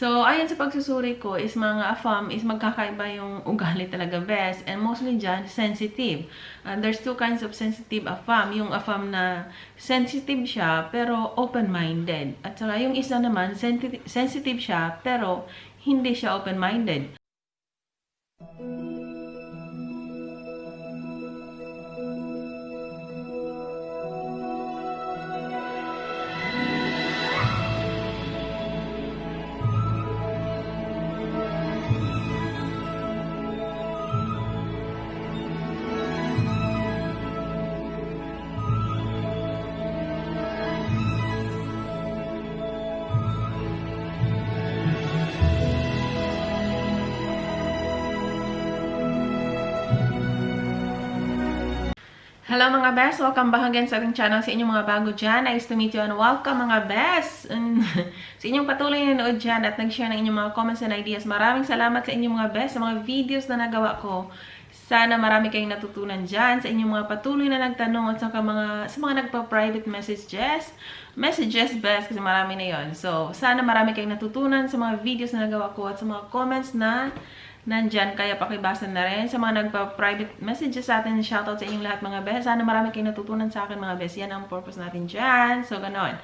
So, ayon sa pagsusuri ko is mga AFAM is magkakaiba yung ugali talaga best. And mostly dyan, sensitive. There's two kinds of sensitive AFAM. Yung AFAM na sensitive siya pero open-minded. At saka yung isa naman, sensitive siya pero hindi siya open-minded. Hello mga best! Welcome back again sa ating channel. Sa inyong mga bago dyan, nice to meet you and welcome mga best! Sa inyong patuloy na nanood dyan at nag-share ng inyong mga comments and ideas, maraming salamat sa inyong mga best sa mga videos na nagawa ko. Sana marami kayong natutunan dyan sa inyong mga patuloy na nagtanong at sa mga nagpa-private messages best kasi marami na yon. So, sana marami kayong natutunan sa mga videos na nagawa ko at sa mga comments na nandyan, kaya pakibasa na rin. Sa mga nagpa-private messages sa atin, shoutout sa inyong lahat mga best. Sana marami kayong natutunan sa akin mga best. Yan ang purpose natin dyan. So, ganon.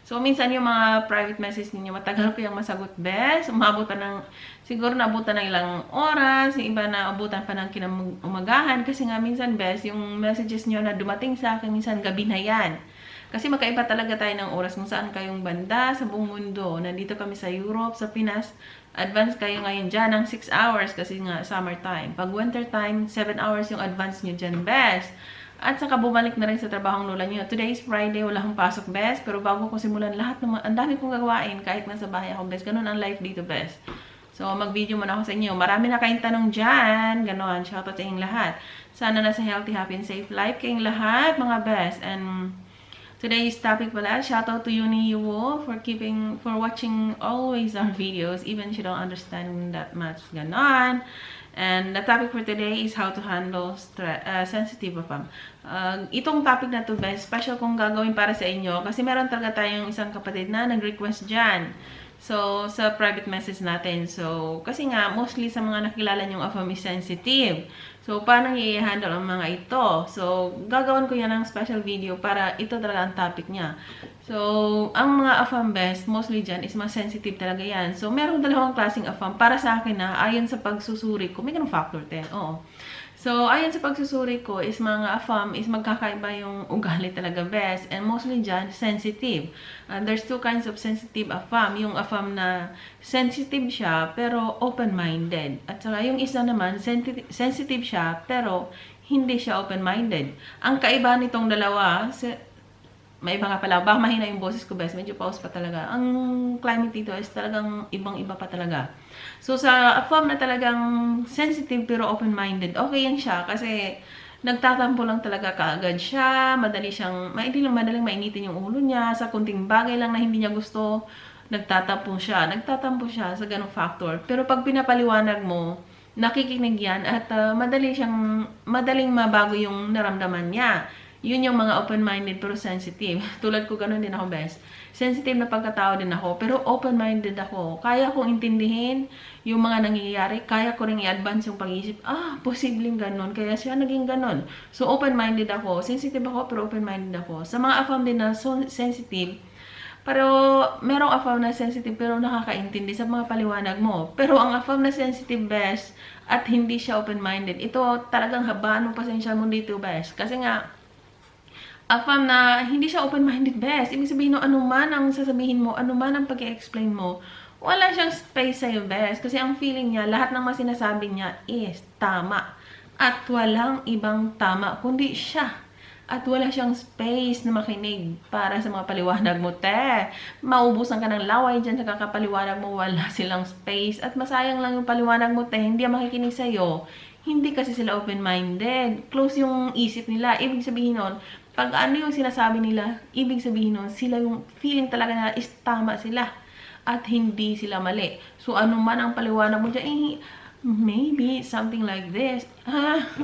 So, minsan yung mga private message ninyo, matagal ko yung masagot best. Umabutan ng, siguro naabutan ng ilang oras. Yung iba na abutan pa ng kinamagahan. Kasi nga minsan best, yung messages nyo na dumating sa akin, minsan gabi na yan. Kasi magkaiba talaga tayo ng oras kung saan kayong banda sa buong mundo. Nandito kami sa Europe, sa Pinas. Advance kayo ngayon dyan ng 6 hours kasi nga summertime. Pag winter time, 7 hours yung advance nyo dyan, best. At saka bumalik na rin sa trabahong lola nyo. Today is Friday, wala akong pasok, best. Pero bago ko simulan lahat, ang dami kong gagawain kahit nasa bahay ako, best. Ganun ang life dito, best. So, mag-video muna ako sa inyo. Marami na kayong tanong dyan. Ganon, shoutout sa inyong lahat. Sana nasa healthy, happy, and safe life kayong lahat, mga best. And today's topic pala, shoutout to Yuni Yuwo for watching always our videos, even if you don't understand that much. Ganon. And the topic for today is how to handle sensitive AFAM. Itong topic na to, best, special kong gagawin para sa inyo kasi meron talaga tayong isang kapatid na nag-request dyan. So, sa private message natin. So, kasi nga, mostly sa mga nakilala nyong AFAM is sensitive. So, paano i-handle ang mga ito? So, gagawin ko yan ng special video para ito talaga ang topic niya. So, ang mga AFAM best, mostly dyan, is mga sensitive talaga yan. So, merong dalawang klaseng AFAM. Para sa akin na, ayon sa pagsusuri ko, may ganun factor 10. Oo. So, ayon sa pagsusuri ko, is mga AFAM, is magkakaiba yung ugali talaga best. And mostly dyan, sensitive. There's two kinds of sensitive AFAM. Yung AFAM na sensitive siya, pero open-minded. At saka yung isa naman, sensitive siya, pero hindi siya open-minded. Ang kaiba nitong dalawa, may iba nga pala, baka mahina yung boses ko best, medyo pause pa talaga. Ang climate dito is talagang ibang-iba pa talaga. So, sa AFAM na talagang sensitive pero open-minded, okay yan siya kasi nagtatampo lang talaga kaagad siya, madaling mainitin yung ulo niya, sa kunting bagay lang na hindi niya gusto, nagtatampo siya sa ganong factor. Pero pag pinapaliwanag mo, nakikinig yan at madaling mabago yung naramdaman niya. Yun yung mga open-minded pero sensitive. Tulad ko, ganun din ako, best. Sensitive na pagkatao din ako, pero open-minded ako. Kaya kong intindihin yung mga nangyayari. Kaya ko rin i-advance yung pag-iisip. Posibleng ganun. Kaya siya naging ganun. So, open-minded ako. Sensitive ako, pero open-minded ako. Sa mga AFAM din na sensitive, pero merong AFAM na sensitive pero nakakaintindi sa mga paliwanag mo. Pero ang AFAM na sensitive, best, at hindi siya open-minded, ito talagang habaan ng pasensya mo dito, best. Kasi nga, AFAM na hindi siya open-minded, best. Ibig sabihin no, anuman ang sasabihin mo, anuman ang pag-i-explain mo, wala siyang space sa'yo, best. Kasi ang feeling niya, lahat ng mga sinasabi niya is tama. At walang ibang tama, kundi siya. At wala siyang space na makinig para sa mga paliwanag mo, te. Maubusan ka ng laway dyan sa kakapaliwanag mo, wala silang space. At masayang lang yung paliwanag mo, te. Hindi makikinig sa'yo. Hindi kasi sila open-minded. Close yung isip nila. Ibig sabihin nun, pag ano yung sinasabi nila, ibig sabihin nun, sila yung feeling talaga na is tama sila. At hindi sila mali. So, ano man ang paliwanag mo dyan, maybe something like this.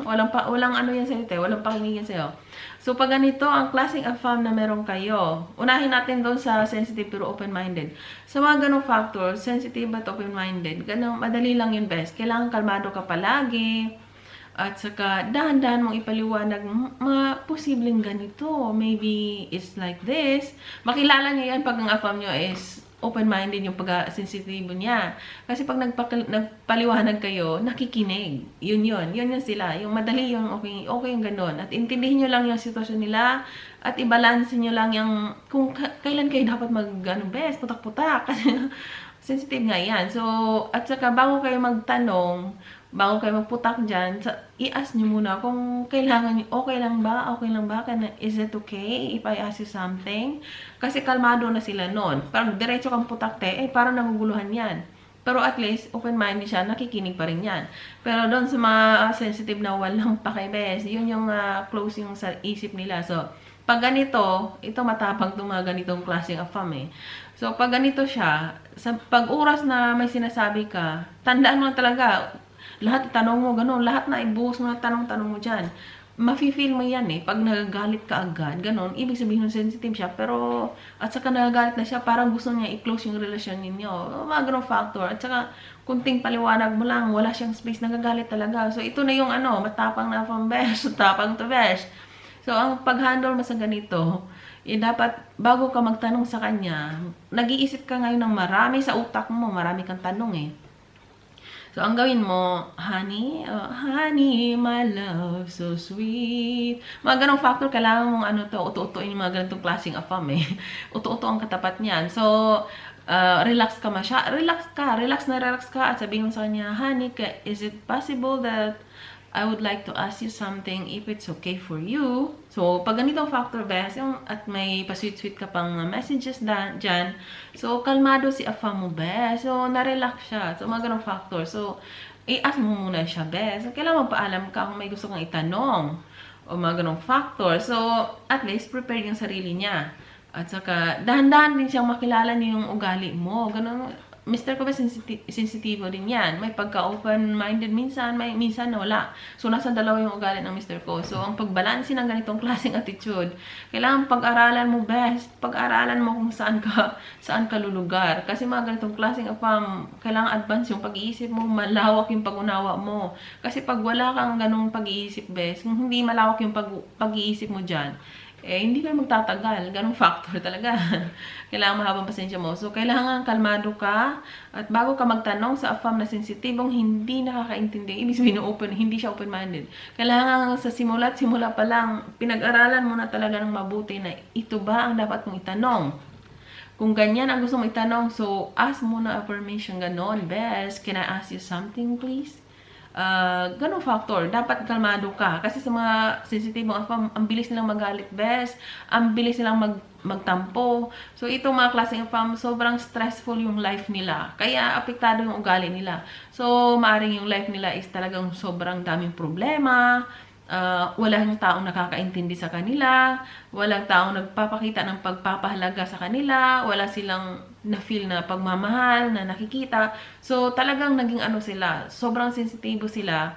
Walang ano yan sa'yo, walang pakinig yan sa'yo. So, pag ganito, ang klaseng affirm na meron kayo, unahin natin doon sa sensitive pero open-minded. Sa mga ganong factor, sensitive at open-minded, madali lang yun, best. Kailangan kalmado ka palagi, at saka dahan-dahan mong ipaliwanag mga posibleng ganito. Maybe it's like this. Makilala niyo yan pag ang affirm nyo is open-minded yung pag-sensitibo niya. Kasi pag nagpaliwanag kayo, nakikinig. Yun sila. Yung madali yung okay yung ganun. At intindihin nyo lang yung sitwasyon nila at i-balance nyo lang yung kung kailan kayo dapat best, putak-putak. Kasi sensitive nga yan. So, at saka bago kayo magtanong, bago kayo magputak dyan, i-ask nyo muna kung kailangan nyo, okay lang ba? Is it okay if I ask you something? Kasi kalmado na sila nun. Parang diretso kang putak parang naguguluhan yan. Pero at least, open-minded siya, nakikinig pa rin yan. Pero doon sa mga sensitive na walang pakibes, yun yung close yung sa isip nila. So, pag ganito, ito matapang itong mga ganitong klaseng affirm So, pag ganito siya, sa pag-oras na may sinasabi ka, tandaan mo talaga, lahat tanong mo, ganun, lahat na ibuhos mo na tanong mo dyan. Mafe-feel mo yan pag nagagalit ka agad, ganun, ibig sabihin sensitive siya, pero, at saka nagagalit na siya, parang gusto niya i-close yung relasyon ninyo. Mga ganun factor, at saka, kunting paliwanag mo lang, wala siyang space, nagagalit talaga. So, ito na yung matapang na from best, tapang to best. So, ang pag-handle mo sa ganito, dapat, bago ka magtanong sa kanya, nag-iisip ka ngayon ng marami sa utak mo, marami kang tanong So, ang gawin mo, honey, my love, so sweet. Mga ganong factor, kailangan mong uto-utoin yung mga ganitong klaseng affirm Uto-uto ang katapat niyan. So, relax ka relax ka, at sabihin mo sa kanya, honey, is it possible that I would like to ask you something if it's okay for you. So, pag ganitong factor, best, at may pa-sweet-sweet ka pang messages dyan, so, kalmado si affirm mo, best. So, na-relax siya. So, mga ganong factor. So, i-ask mo muna siya, best. So, kailangan magpaalam ka kung may gusto kang itanong o mga ganong factor. So, at least, prepare yung sarili niya. At saka, dahan-dahan din siyang makilala niyo yung ugali mo. Ganon. Mr. ko ba sensitibo din yan? May pagka-open-minded minsan, minsan wala. So, nasa dalawa yung ugali ng Mr. ko. So, ang pagbalansi ng ganitong klaseng attitude, kailangan pag-aralan mo best. Pag-aralan mo kung saan ka lulugar. Kasi mga ganitong klaseng kailangan advance yung pag-iisip mo, malawak yung pag-unawa mo. Kasi pag wala kang ganong pag-iisip best, kung hindi malawak yung pag-iisip mo dyan, hindi ka magtatagal. Ganong factor talaga. Kailangan mahabang pasensya mo. So, kailangan kalmado ka. At bago ka magtanong sa affirm na sensitibong hindi nakakaintindi, ibig sabihin hindi siya open-minded. Kailangan sa simula pa lang, pinag-aralan mo na talaga ng mabuti na ito ba ang dapat mong itanong. Kung ganyan ang gusto mong itanong, so, ask muna affirmation ganon. Best, can I ask you something, please? Ganong factor, dapat kalmado ka. Kasi sa mga sensitibong affirm, ang bilis nilang magalit, best. Ang bilis nilang magtampo. So, itong mga klaseng affirm, sobrang stressful yung life nila. Kaya, apektado yung ugali nila. So, maaring yung life nila is talagang sobrang daming problema. Walang taong nakakaintindi sa kanila, walang taong nagpapakita ng pagpapahalaga sa kanila, wala silang na-feel na pagmamahal, na nakikita. So, talagang naging sila, sobrang sensitibo sila,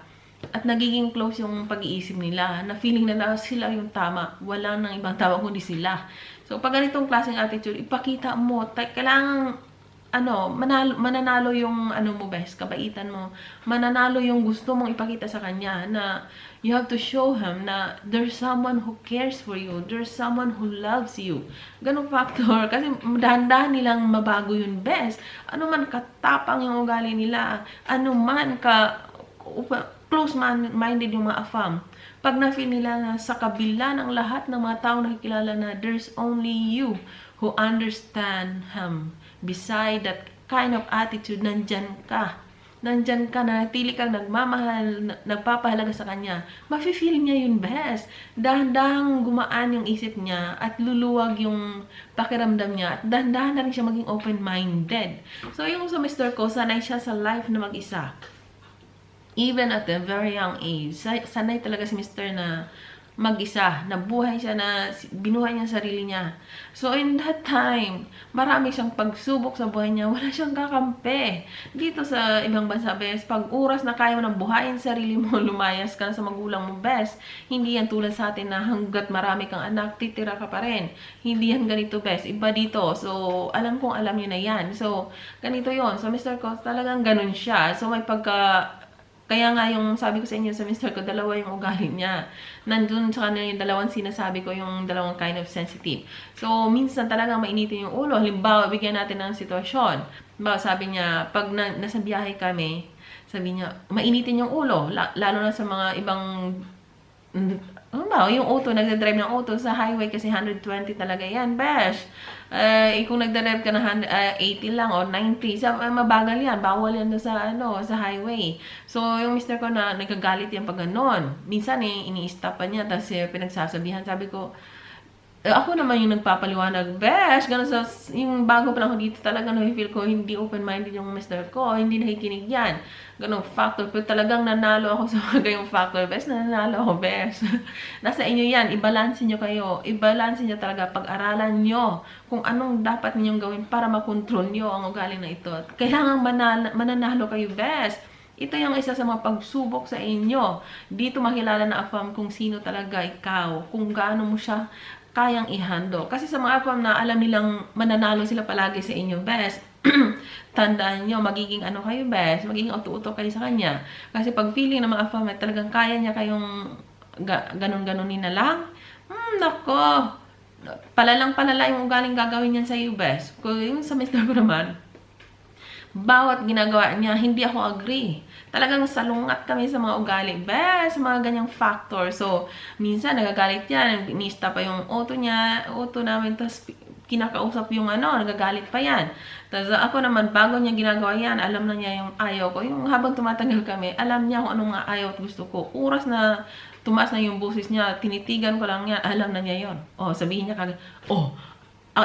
at nagiging close yung pag-iisip nila, na feeling na sila yung tama, wala nang ibang tama kundi sila. So, pag ganitong klaseng attitude, ipakita mo, kailangan mananalo yung mo best, kabaitan mo. Mananalo yung gusto mong ipakita sa kanya na you have to show him na there's someone who cares for you. There's someone who loves you. Ganong factor. Kasi dahan-dahan nilang mabago yun best. Ano man katapang yung ugali nila. Ano man close-minded yung mga affirm. Pag na-feel nila na sa kabila ng lahat ng mga taong nakikilala na there's only you who understand him. Beside that kind of attitude, nandyan ka, natili kang nagmamahal, nagpapahalaga sa kanya, mafe-feel niya yun best. Dahan-dahang gumaan yung isip niya at luluwag yung pakiramdam niya at dahan-dahan na rin siya maging open-minded. So, yung sa Mr. ko, sanay siya sa life na mag-isa. Even at a very young age, sanay talaga si Mr. na mag-isa. Nabuhay siya na binuhay niya sarili niya. So, in that time, marami siyang pagsubok sa buhay niya. Wala siyang kakampi. Dito sa ibang bansa, bes, pag oras na kaya mo nang buhayin sarili mo, lumayas ka na sa magulang mo, bes. Hindi yan tulad sa atin na hanggat marami kang anak, titira ka pa rin. Hindi yan ganito, bes. Iba dito. So, alam kong alam niyo na yan. So, ganito yon. So, Mr. Ko, talagang ganun siya. So, may kaya nga yung sabi ko sa inyo sa Mr. ko, dalawa yung ugali niya. Nandun sa kanya yung dalawang sinasabi ko, yung dalawang kind of sensitive. So, minsan talagang mainitin yung ulo. Halimbawa, bigyan natin ng sitwasyon. Halimbawa, sabi niya, pag nasa biyahe kami, sabi niya, mainitin yung ulo. Lalo na sa mga ibang ano ba, yung auto, nagdadrive ng auto sa highway kasi 120 talaga yan, besh. Kung nagdadrive ka na 80 lang o 90, mabagal yan, bawal yan sa, sa highway. So, yung mister ko na nagagalit yan pag ganon. Minsan ini-stop pa niya, tapos pinagsasabihan, sabi ko, ako naman yung nagpapaliwanag, besh, gano'n sa, yung bago pa lang ako dito talaga, feel ko, hindi open-minded yung mister ko, hindi nakikinig yan. Ganong factor, pero talagang nanalo ako sa mga gayong factor, besh, nanalo ako, besh. Nasa inyo yan, i-balance nyo kayo, i-balance nyo talaga, pag-aralan nyo kung anong dapat ninyong gawin para makontrol nyo ang ugali na ito. Kailangan mananalo kayo, besh. Ito yung isa sa mga pagsubok sa inyo. Dito makilala na afam kung sino talaga ikaw, kung gaano mo siya kayang i-handle. Kasi sa mga afam na alam nilang mananalo sila palagi sa inyo, best, tandaan nyo, magiging ano kayo, best, magiging auto-auto kayo sa kanya. Kasi pag feeling ng mga afam, talagang kaya niya kayong ganon-ganonin na lang, nako, palala yung ugaling gagawin niyan sa iyo, best. Kung yung sa mister ko naman, bawat ginagawa niya, hindi ako agree. Talagang salungat kami sa mga ugali, sa mga ganyang factor. So, minsan nagagalit yan, binista pa yung auto namin, tapos kinakausap yung nagagalit pa yan. Tapos ako naman, bago niya ginagawa yan, alam na niya yung ayaw ko. Yung habang tumatagal kami, alam niya kung anong ayaw at gusto ko. Oras na tumaas na yung boses niya, tinitigan ko lang yan, alam na niya yon. Sabihin niya kagad,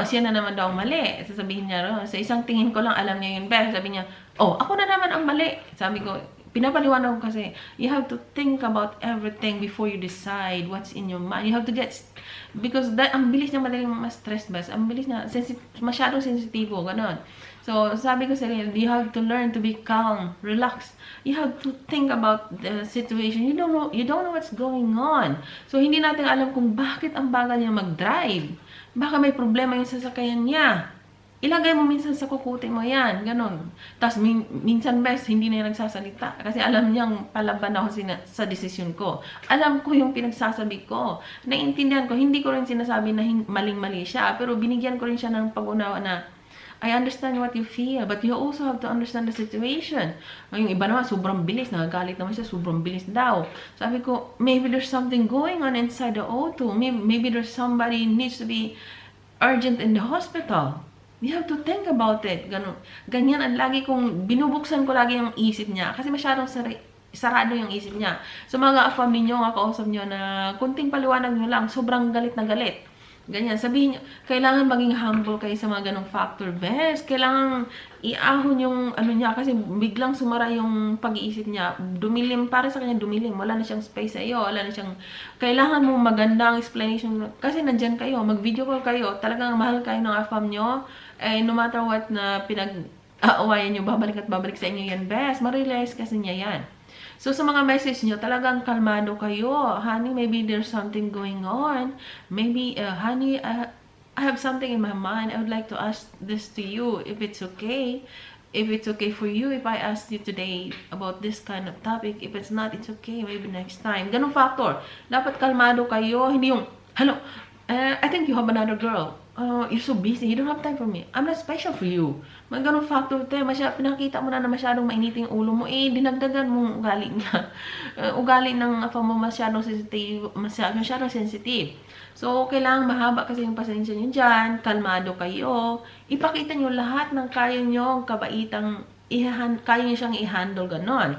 siya na naman daw ang mali. Sasabihin niya, sa isang tingin ko lang, alam niya yun, pero sabi niya, ako na naman ang mali. Sabi ko, pinapaliwanag ko kasi, you have to think about everything before you decide what's in your mind. You have to because ang bilis niya madaling ma-stress, ang bilis na, masyadong sensitibo, ganon. So, sabi ko sa rin, you have to learn to be calm, relax. You have to think about the situation. You don't know what's going on. So, hindi natin alam kung bakit ang bagal niya mag-drive. Baka may problema yung sasakyan niya. Ilagay mo minsan sa kukuti mo yan. Ganon. Tapos minsan best, hindi na yung nagsasalita. Kasi alam niyang palaban ako sa desisyon ko. Alam ko yung pinagsasabi ko. Naiintindihan ko. Hindi ko rin sinasabi na maling-mali siya. Pero binigyan ko rin siya ng pag-unawa na I understand what you feel, but you also have to understand the situation. Yung iba naman, sobrang bilis. Nagagalit naman siya, sobrang bilis daw. Sabi ko, maybe there's something going on inside the auto. Maybe there's somebody needs to be urgent in the hospital. You have to think about it. Ganyan ang lagi kong, binubuksan ko lagi yung isip niya. Kasi masyadong sarado yung isip niya. So mga afam ninyo, mga kausap nyo na kunting paliwanag nyo lang, sobrang galit na galit. Ganyan, sabihin nyo, kailangan maging humble kayo sa mga ganong factor, best. Kailangan iahon yung niya, kasi biglang sumara yung pag-iisip niya. Dumilim, para sa kanya dumilim. Wala na siyang space sa iyo. Wala na siyang, kailangan mo magandang explanation. Kasi nandyan kayo, mag-video call kayo. Talagang mahal kayo ng afam nyo. No matter what na pinag-aawayan nyo, babalik at babalik sa inyo yan, best. Ma-realize kasi niya yan. So, sa mga message nyo, talagang kalmado kayo. Honey, maybe there's something going on. Maybe, honey, I have something in my mind. I would like to ask this to you, if it's okay. If it's okay for you, if I ask you today about this kind of topic. If it's not, it's okay. Maybe next time. Ganong factor. Dapat kalmado kayo. Hindi yung, hello, I think you have another girl. You're so busy. You don't have time for me. I'm not special for you. May ganun factor tayo. Pinakita mo na masyadong mainitin yung ulo mo. Dinagdagan mo ugali niya. Ugali ng afam mo masyadong sensitive. So, kailangan mahaba kasi yung pasensya nyo dyan. Kalmado kayo. Ipakita nyo lahat ng kaya nyo, kabaitang, kaya nyo siyang i-handle ganon.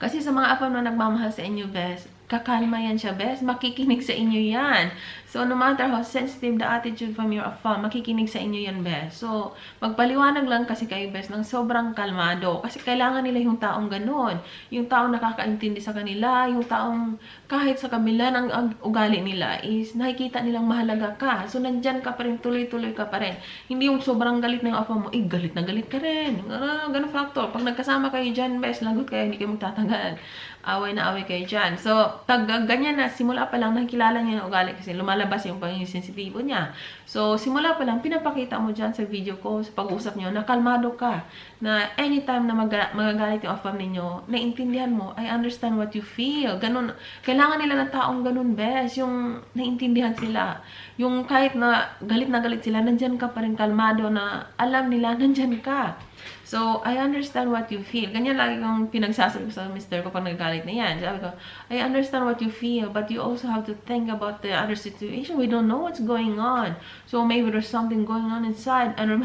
Kasi sa mga afam na nagmamahal sa inyo, best, kakalma yan siya, best. Makikinig sa inyo yan. So, no matter how sensitive the attitude from your AFAM, makikinig sa inyo yan, bes. So, magpaliwanag lang kasi kayo, bes, ng sobrang kalmado. Kasi kailangan nila yung taong ganun. Yung taong nakakaintindi sa kanila, yung taong kahit sa kabila ng ugali nila is nakikita nilang mahalaga ka. So, nandyan ka pa rin, tuloy-tuloy ka pa rin. Hindi yung sobrang galit na yung AFAM mo, galit na galit ka rin. Ganun factor. Pag nagkasama kayo dyan, bes, lagot kayo, hindi kayo magtatagal. Away na away kayo dyan. So, pag ganyan na, simula pa lang, nakikilala niya yung ugali kasi lumalabas yung pagiging sensitibo niya. So, simula pa lang, pinapakita mo dyan sa video ko, sa pag-uusap niyo, na kalmado ka. Na anytime na magagalit yung AFAM ninyo, naiintindihan mo, I understand what you feel. Ganun, kailangan nila ng taong ganun, bes. Yung naiintindihan sila. Yung kahit na galit sila, nandyan ka pa rin kalmado na alam nila, nandyan ka. So, I understand what you feel. Ganyan lagi kong pinagsasabi ko sa mister ko pag nagagalit na yan. Sabi ko, I understand what you feel, but you also have to think about the other situation. We don't know what's going on. So, maybe there's something going on inside. Ano,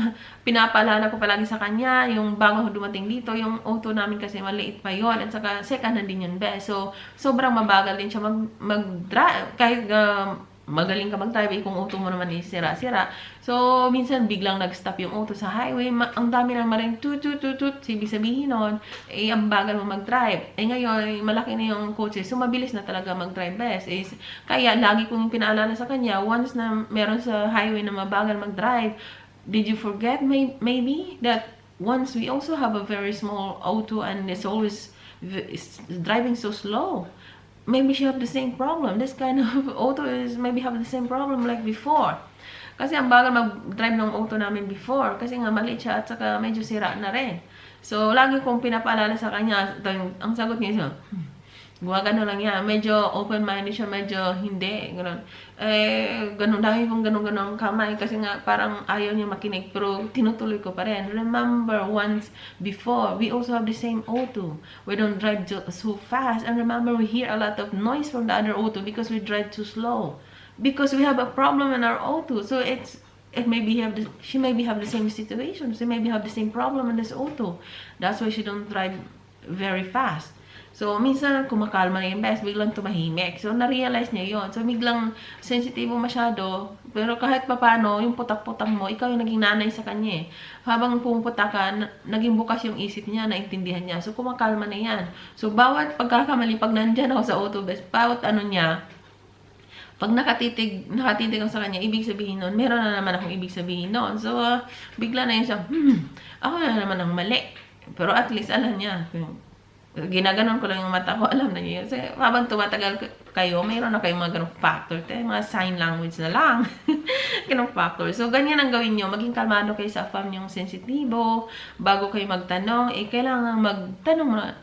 pinapaalala ko palagi sa kanya, yung bago dumating dito, yung auto namin kasi maliit pa yon, at saka second hand din yun, be. So, sobrang mabagal din siya mag-drive. Kahit magaling ka mag-drive, kung auto mo naman is sira-sira. So, minsan biglang nag-stop yung auto sa highway. Ang dami ng maring tut. Ibig sabihin nun, ang bagal mo mag-drive. Ngayon, malaki na yung kotse. So, mabilis na talaga mag-drive, bes. Kaya, lagi kong pinaalala sa kanya, once na meron sa highway na mabagal mag-drive, did you forget maybe that once we also have a very small auto and it's always driving so slow? Maybe she have the same problem. This kind of auto is maybe have the same problem like before. Kasi ang bagal mag-drive ng auto namin before. Kasi nga maliit siya at saka medyo sira na rin. So, lagi kong pinapaalala sa kanya. Ang sagot niya, gumagano lang yan. Medyo open-minded siya, medyo hindi. Ganun. Ganun, dami pong ganun kamay. Kasi nga parang ayaw niya makinig. Pero tinutuloy ko pa rin. Remember, once before, we also have the same auto. We don't drive so fast. And remember, we hear a lot of noise from the other auto because we drive too slow. Because we have a problem in our auto. So, she maybe have the same situation. She maybe have the same problem in this auto. That's why she don't drive very fast. So, minsan kumakalma na yung bes, biglang tumahimik. So, na-realize niya yon. So, biglang sensitibo masyado. Pero kahit papano, yung putak-putak mo, ikaw yung naging nanay sa kanya eh. Habang pumuputak ka, naging bukas yung isip niya, naintindihan niya. So, kumakalma na yan. So, bawat pagkakamali, pag nandyan ako sa auto bes, bawat ano niya, pag nakatitig ako sa kanya, ibig sabihin nun, meron na naman akong ibig sabihin nun. So, bigla na yun siya, ako na naman ang mali. Pero at least, alam niya, ginaganon ko lang yung mata ko, alam na niyo yun. So, habang tumatagal kayo, mayroon na kayong mga ganong factor. Mga sign language na lang. Ganong factor. So, ganyan ang gawin nyo. Maging kalmado kayo sa AFAM yung sensitibo. Bago kayo magtanong, kailangan magtanong mo na,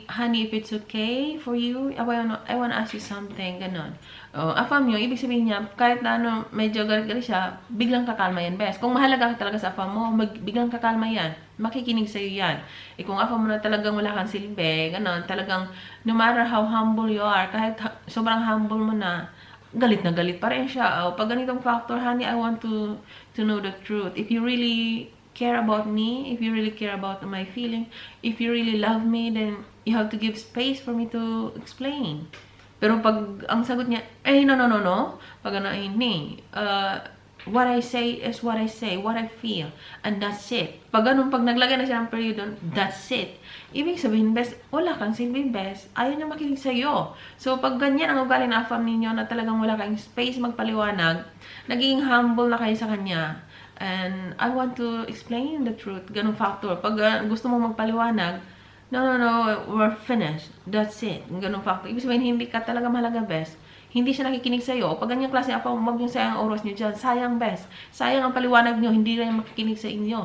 honey, if it's okay for you, I wanna ask you something, ganon. AFAM nyo, ibig sabihin niya, kahit na medyo galit-galit siya, biglang kakalma yan, best. Kung mahalaga ka talaga sa AFAM mo, biglang kakalma yan. Makikinig sa'yo yan. Kung AFAM mo na talagang wala kang silbi, ganon, talagang, no matter how humble you are, kahit sobrang humble mo na galit pa rin siya. Pag ganitong factor, honey, I want to know the truth. If you really care about me, if you really care about my feeling, if you really love me, then you have to give space for me to explain. Pero pag ang sagot niya, no. Pag ano, hindi. What I say is what I say, what I feel, and that's it. Pag naglagay na siya ng period doon, that's it. Ibig sabihin, best, wala kang silbi, best. Ayaw niya makinig sa'yo. So, pag ganyan ang ugali ng AFAM ninyo na talagang wala kang space magpaliwanag, naging humble na kayo sa kanya, and I want to explain the truth. Ganong factor. Pag gusto mo magpaliwanag, no, we're finished. That's it. Ganong factor. Ibig sabihin, hindi ka talaga mahalaga, best. Hindi siya nakikinig sa'yo. Pag ganyang klase, huwag yung sayang oras nyo dyan. Sayang, best. Sayang ang paliwanag nyo, hindi rin makikinig sa inyo.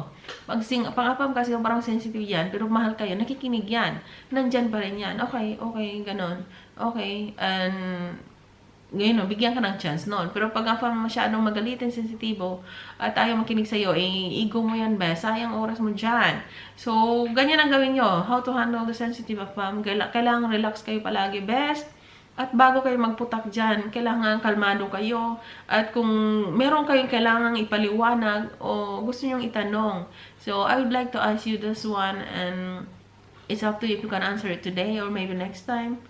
Pang-apam kasi parang sensitive yan, pero mahal kayo, nakikinig yan. Nandyan pa rin yan. Okay, ganon. Okay, and ngayon, bigyan ka ng chance noon. Pero pag masyadong magalitin, sensitibo, at ayaw makinig sa'yo, ego mo yan, best. Sayang oras mo dyan. So, ganyan ang gawin nyo. How to handle the sensitive AFAM. Kailangan relax kayo palagi, best. At bago kayo magputak dyan, kailangan kalmado kayo. At kung meron kayong kailangan ipaliwanag o gusto nyong itanong. So, I would like to ask you this one, and it's up to you if you can answer it today or maybe next time.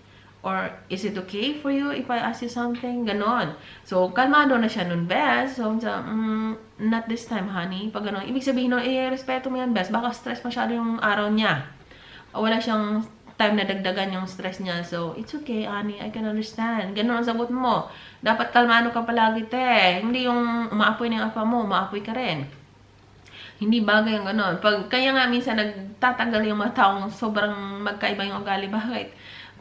Or, is it okay for you if I ask you something? Ganon. So, kalmado na siya nun, best. So, not this time, honey. Pag ganon, ibig sabihin nun, respeto mo yan, best. Baka stress masyado yung araw niya. O, wala siyang time na dagdagan yung stress niya. So, it's okay, honey. I can understand. Ganon ang sagot mo. Dapat kalmado ka palagi, te. Hindi yung umaapoy na yung apa mo, umaapoy ka rin. Hindi bagay yung ganon. Kaya nga minsan nagtatagal yung mga taong sobrang magkaiba yung ugali. Bakit?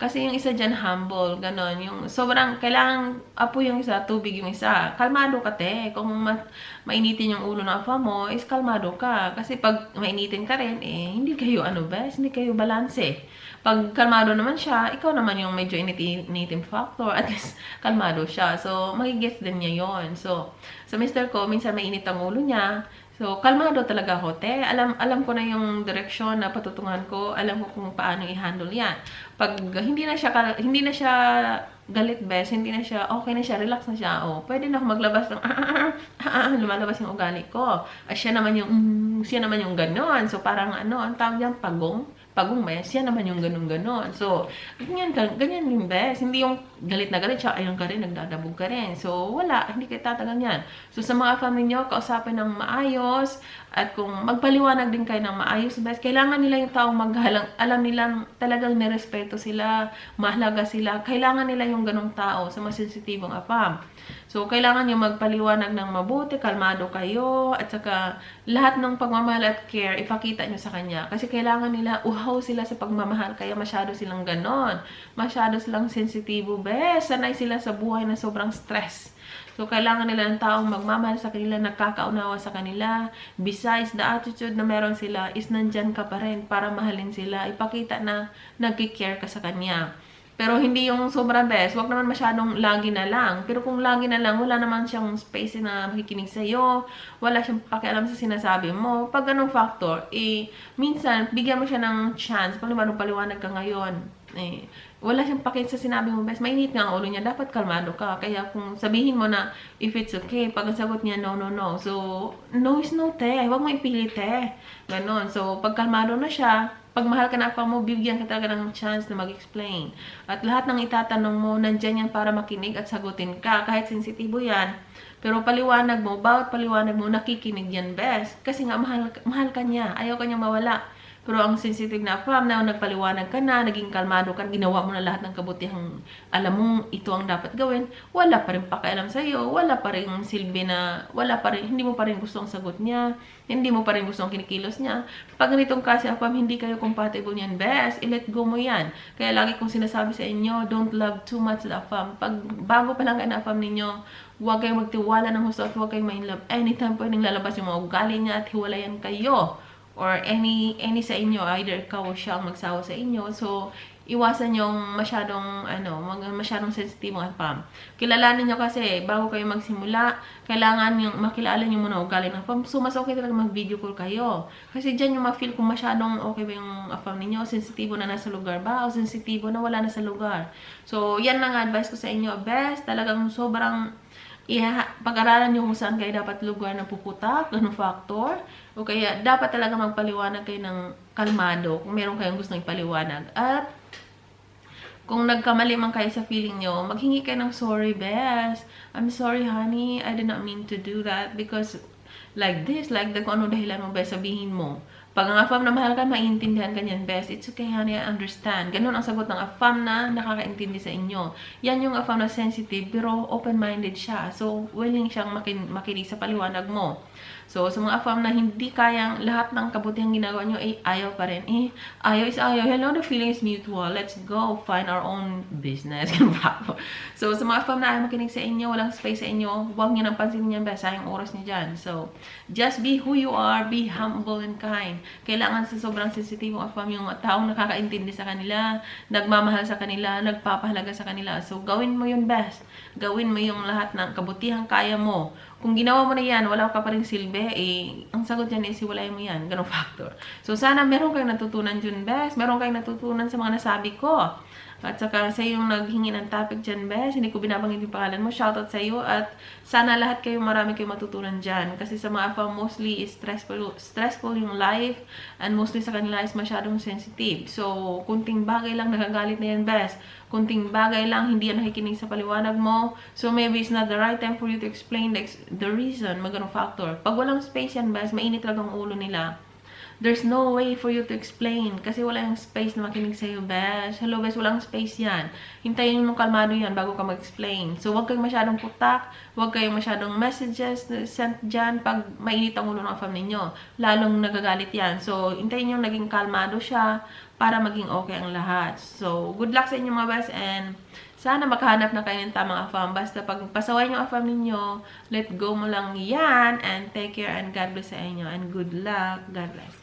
Kasi yung isa dyan, humble, ganon. Yung sobrang, kailangan apoy yung isa, tubig yung isa. Kalmado ka, te. Kung mainitin yung ulo ng apa mo, is kalmado ka. Kasi pag mainitin ka rin, hindi kayo, best, hindi kayo balanse. Pag kalmado naman siya, ikaw naman yung medyo initin factor. At least, kalmado siya. So, magigets din niya yon. So, Mr. ko, minsan mainit ang ulo niya. So, kalmado talaga ako, te. Alam ko na yung direksyon na patutungan ko. Alam ko kung paano i-handle yan. Pag hindi na siya galit, best, hindi na siya, okay na siya, relax na siya, pwede na ako maglabas ng, lumalabas yung ugali ko. Siya naman yung ganon. So, parang ang tawag diyan, pagong ba yan? Siya naman yung ganon. So, ganyan yung best. Hindi yung galit na galit siya, ayun ka rin, nagdadabog ka rin. So, wala, hindi kayo tatagal yan. So, sa mga family nyo, kausapin ng maayos, at kung magpaliwanag din kayo ng maayos, best, kailangan nila yung taong maghalang, alam nilang talagang nirespeto sila, mahalaga sila, kailangan nila yung ganong tao sa masensitibong apam. So, kailangan nyo magpaliwanag ng mabuti, kalmado kayo, at saka lahat ng pagmamahal at care, ipakita nyo sa kanya. Kasi kailangan nila, uhaw sila sa pagmamahal, kaya masyado silang ganon. Masyado silang sensitibo, bes. Sanay sila sa buhay na sobrang stress. So, kailangan nila ng taong magmamahal sa kanila, nakakaunawa sa kanila. Besides, the attitude na meron sila is nandyan ka pa rin para mahalin sila. Ipakita na nag-care ka sa kanya. Pero hindi yung sobra best, wag naman masyadong lagi na lang. Pero kung lagi na lang, wala naman siyang space na makikinig sa'yo, wala siyang pakialam sa sinasabi mo. Pag ganong factor, minsan, bigyan mo siya ng chance. Paliwanag ka ngayon. Wala siyang pakit sa sinabi mo, best. Mainit nga ang ulo niya, dapat kalmado ka. Kaya kung sabihin mo na, if it's okay, pag ang sagot niya, no. So, no is no, te. Huwag mo ipilit, te. Ganon. So, pag kalmado na siya, pag mahal ka na ako mo, bibigyan ka talaga ng chance na mag-explain. At lahat ng itatanong mo, nandyan yan para makinig at sagutin ka. Kahit sensitibo yan. Pero paliwanag mo, bawat paliwanag mo, nakikinig yan, best. Kasi nga, mahal ka niya. Ayaw ka niya mawala. Pero ang sensitive na fam, na nagpaliwanag ka na, naging kalmado ka, ginawa mo na lahat ng kabutihang alam mong ito ang dapat gawin, wala pa rin pakialam sa'yo, wala pa rin silbi na, hindi mo pa rin gusto ang sagot niya, hindi mo pa rin gusto ang kinikilos niya. Pag ganitong klase ang fam, hindi kayo compatible niyan, best, i-let go mo yan. Kaya lagi kong sinasabi sa inyo, don't love too much the fam. Pag bago pa lang kayo na fam ninyo, huwag kayong magtiwala ng husto at huwag kayong ma-inlove. Anytime pwedeng lalabas yung mga ugali niya at hiwalayan kayo. Or any sa inyo, either ikaw o siya ang magsawa sa inyo. So, iwasan yung masyadong sensitive at pam. Kilalanin nyo kasi, bago kayo magsimula, kailangan yung makilala nyo muna ugali ng pam. So, mas okay talaga mag-video call kayo. Kasi dyan yung ma-feel kung masyadong okay ba yung pam ninyo, sensitibo na nasa lugar ba, o sensitibo na wala na sa lugar. So, yan lang advice ko sa inyo. Best, talagang sobrang pag-aralan nyo kung saan kayo dapat lugar na puputak, ganun factor. O kaya, dapat talaga magpaliwanag kayo ng kalmado kung meron kayong gustong ipaliwanag. At, kung nagkamali man kayo sa feeling nyo, maghingi kayo ng sorry, best. I'm sorry, honey. I did not mean to do that because like this, kung ano dahilan mo, best, sabihin mo. Pag ang afam na mahal ka, maintindihan ka niyan, best. It's okay, honey, I understand. Ganun ang sagot ng afam na nakakaintindi sa inyo. Yan yung afam na sensitive, pero open-minded siya. So, willing siyang makinig sa paliwanag mo. So, sa mga afam na hindi kayang lahat ng kabutihang ginagawa nyo, ayaw pa rin. Ayaw is ayaw. Hello, the feeling is mutual. Let's go find our own business. So, sa mga afam na ayaw makinig sa inyo, walang space sa inyo, huwag nyo nang pansinin yan, best. Sayang oras nyo dyan. So, just be who you are. Be humble and kind. Kailangan sa sobrang sensitibong afam yung taong nakakaintindi sa kanila, nagmamahal sa kanila, nagpapahalaga sa kanila. So, gawin mo yun, best. Gawin mo yung lahat ng kabutihang kaya mo. Kung ginawa mo na yan, wala ka pa rin silbi, ang sagot dyan is iwalay mo yan. Ganong factor. So, sana meron kayong natutunan dyan, best. Meron kayong natutunan sa mga nasabi ko. At saka sa yung naghingi ng topic dyan, Bes, hindi ko binabanggit yung pangalan mo. Shoutout sa iyo at sana lahat kayo marami kayong matutunan dyan. Kasi sa mga AFAM, mostly is stressful yung life and mostly sa kanila is masyadong sensitive. So, kunting bagay lang nagagalit na yan, Bes. Kunting bagay lang, hindi yan nakikinig sa paliwanag mo. So, maybe it's not the right time for you to explain the reason, magandang factor. Pag walang space yan, Bes, mainit talagang ulo nila. There's no way for you to explain kasi wala yung space na makinig sa'yo, Besh. Hello, Besh, walang space yan. Hintayin mo kalmado yan bago ka mag-explain. So, huwag kayong masyadong putak, huwag kayong masyadong messages sent dyan pag mainit ang ulo ng fam ninyo. Lalong nagagalit yan. So, hintayin nyo naging kalmado siya para maging okay ang lahat. So, good luck sa inyo mga Besh and sana makahanap na kayo ng tamang afam. Basta pag pasaway yung afam ninyo, let go mo lang yan and take care and God bless sa inyo and good luck. God bless.